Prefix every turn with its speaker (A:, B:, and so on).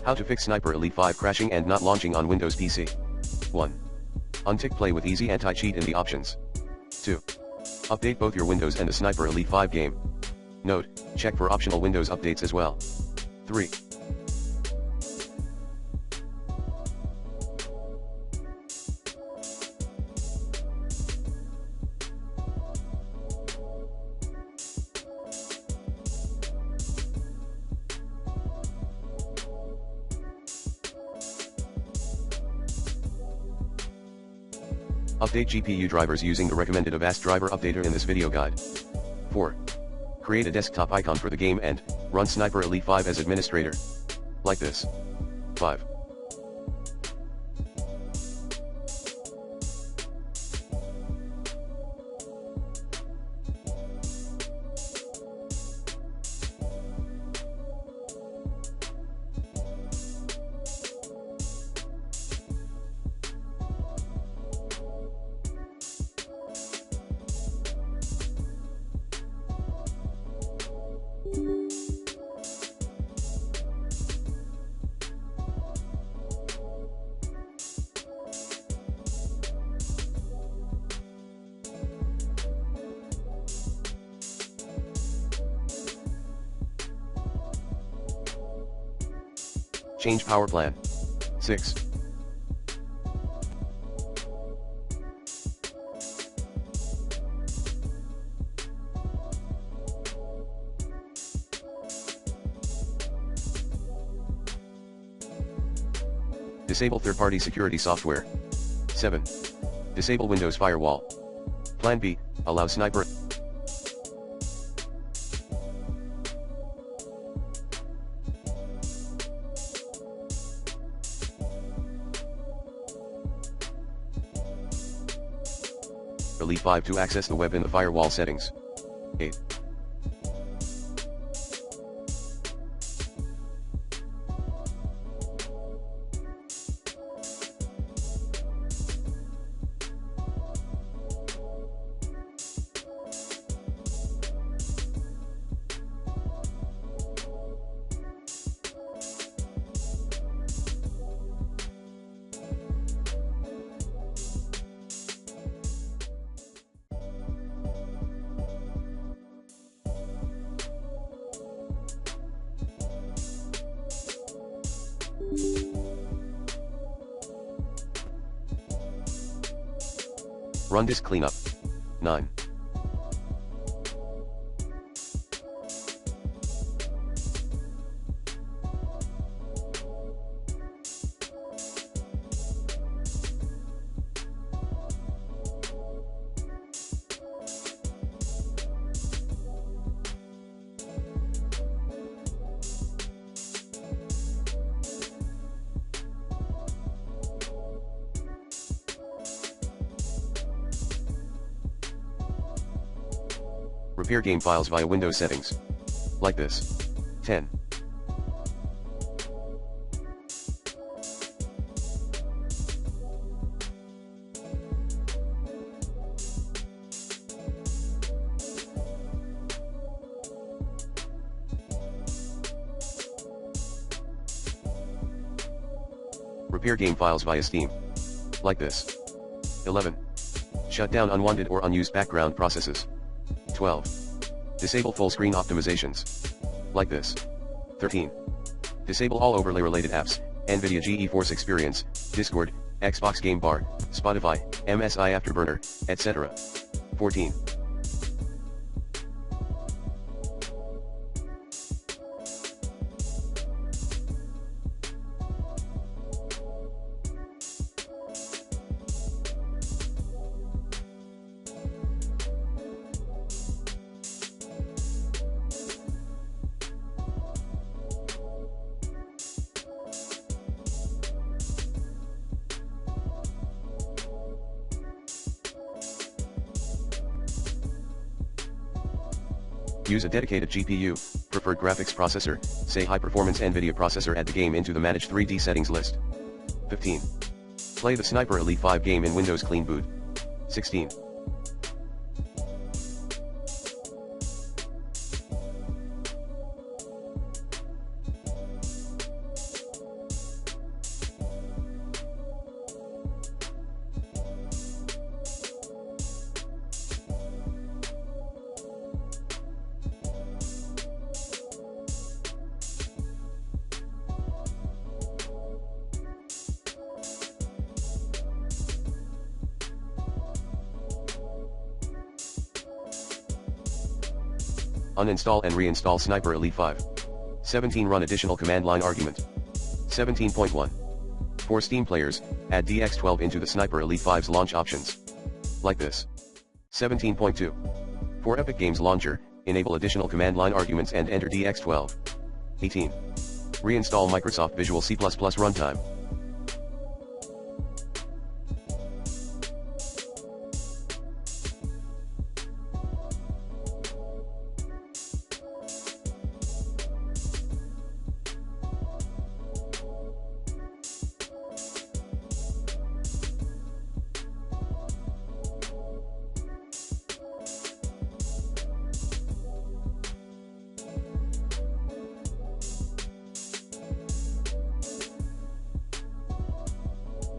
A: How to fix Sniper Elite 5 crashing and not launching on Windows PC. 1. Untick Play with Easy Anti-Cheat in the options. 2. Update both your Windows and the Sniper Elite 5 game. Note, check for optional Windows updates as well. 3. Update GPU drivers using the recommended Avast driver updater in this video guide. 4. Create a desktop icon for the game and run Sniper Elite 5 as administrator. Like this. 5. Change power plan. 6. Disable third-party security software. 7. Disable Windows Firewall. Plan B, allow Sniper Elite 5 to access the web in the firewall settings. 8. Run disk cleanup. 9. Repair game files via Windows settings. Like this. 10. Repair game files via Steam. Like this. 11. Shut down unwanted or unused background processes. 12. Disable full screen optimizations. Like this. 13. Disable all overlay related apps, NVIDIA GeForce Experience, Discord, Xbox Game Bar, Spotify, MSI Afterburner, etc. 14. Use a dedicated GPU, preferred graphics processor, say high-performance NVIDIA processor. Add the game into the Manage 3D settings list. 15. Play the Sniper Elite 5 game in Windows Clean Boot. 16. Uninstall and reinstall Sniper Elite 5. 17. Run additional command line argument. 17.1. For Steam players, add DX12 into the Sniper Elite 5's launch options. Like this. 17.2. For Epic Games Launcher, enable additional command line arguments and enter DX12. 18. Reinstall Microsoft Visual C++ Runtime.